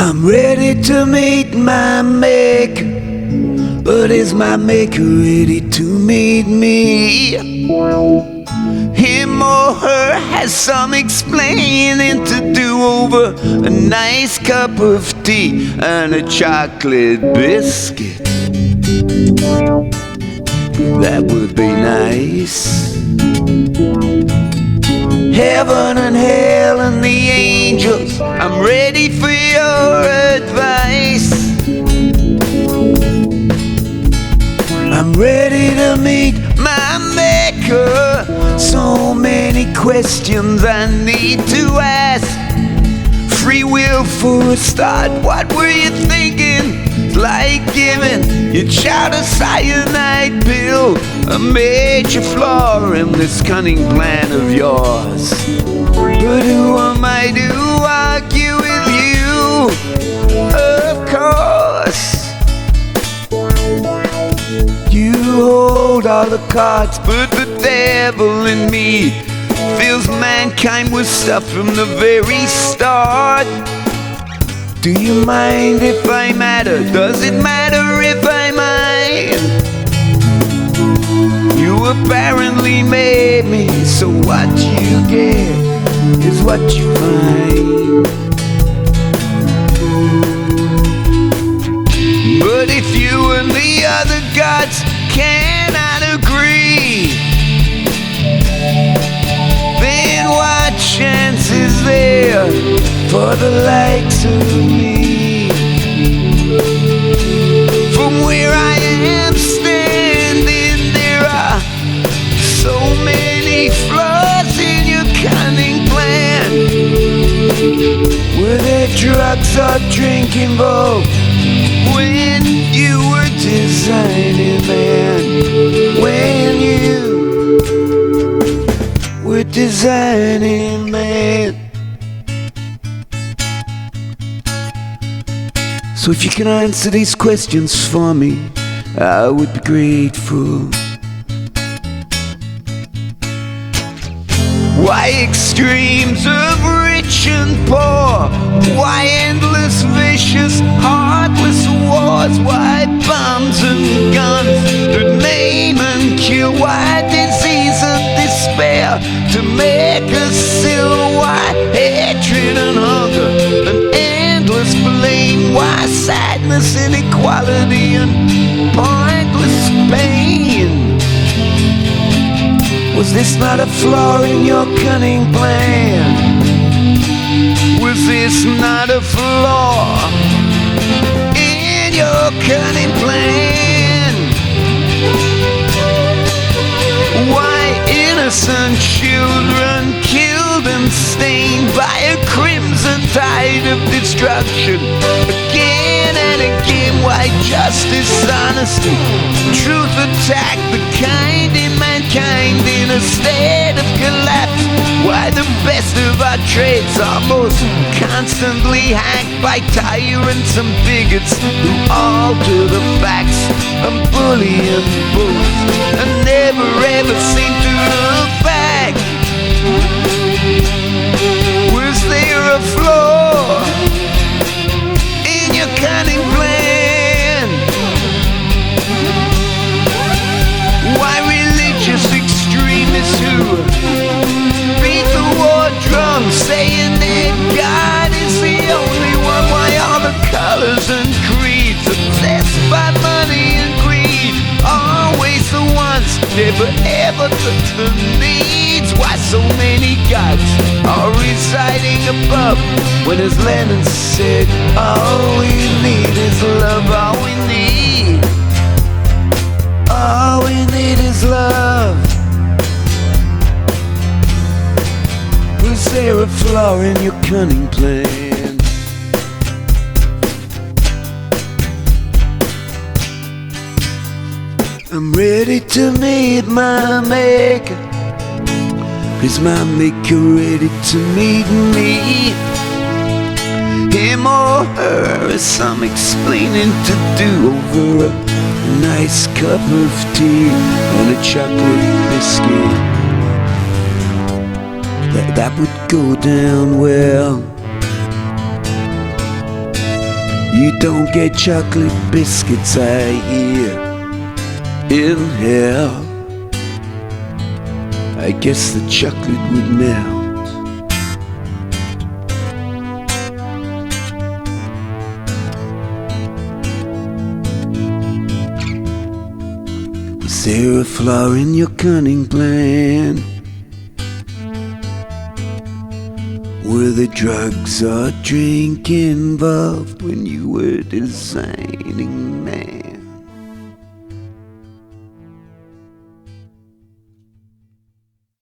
I'm ready to meet my maker, but is my maker ready to meet me? Him or her has some explaining to do over a nice cup of tea and a chocolate biscuit. That would be nice. Heaven and hell and the angels, I'm ready for your advice. I'm ready to meet my maker. So many questions I need to ask. Free will for a start, what were you thinking? It's like giving your child a cyanide pill, a major flaw in this cunning plan of yours. But who am I to argue with you? Of course, you hold all the cards, but the devil in me feels mankind was stuff from the very start. Do you mind if I matter? Does it matter if I mind? You apparently made me, so what you get is what you find. But if you and the other gods cannot agree, then what chance is there for the likes of me? From where I am standing, there are so many flaws in your cunning plan. Were there drugs or drink involved when you were designing, man? When you were designing, man. So if you can answer these questions for me, I would be grateful. Why extremes of rich and poor? Why endless, vicious, heartless wars? Why bombs and guns that maim and kill? Why disease and despair to make us ill? Why hatred and hunger and endless blame? Why sadness, inequality and pointless pain? Was this not a flaw in your cunning plan? Was this not a flaw in your cunning plan? Why innocent children killed and stained by a crimson tide of destruction? Again and again, why justice, honesty, truth attack the kind in mankind in a state of collapse? Why the best of our trades are most constantly hacked by tyrants and bigots who alter the facts and bully and boast and never ever seem to look back? Was there a flaw in your cunning plan? Why religious extremists who beat the war drum saying that God is the only one? Why all the colors and creeds obsessed by money and greed? Always the ones, never ever the needs. Why so many gods are residing above, when as Lennon said, all we need is love. All we need, all we need is love. Was there a flaw in your cunning plan? I'm ready to meet my maker. Is my maker ready to meet me? Him or her has some explaining to do over a nice cup of tea and a chocolate biscuit. That would go down well. You don't get chocolate biscuits, I hear, in hell. I guess the chocolate would melt. Was there a flaw in your cunning plan? Were the drugs or drink involved when you were designing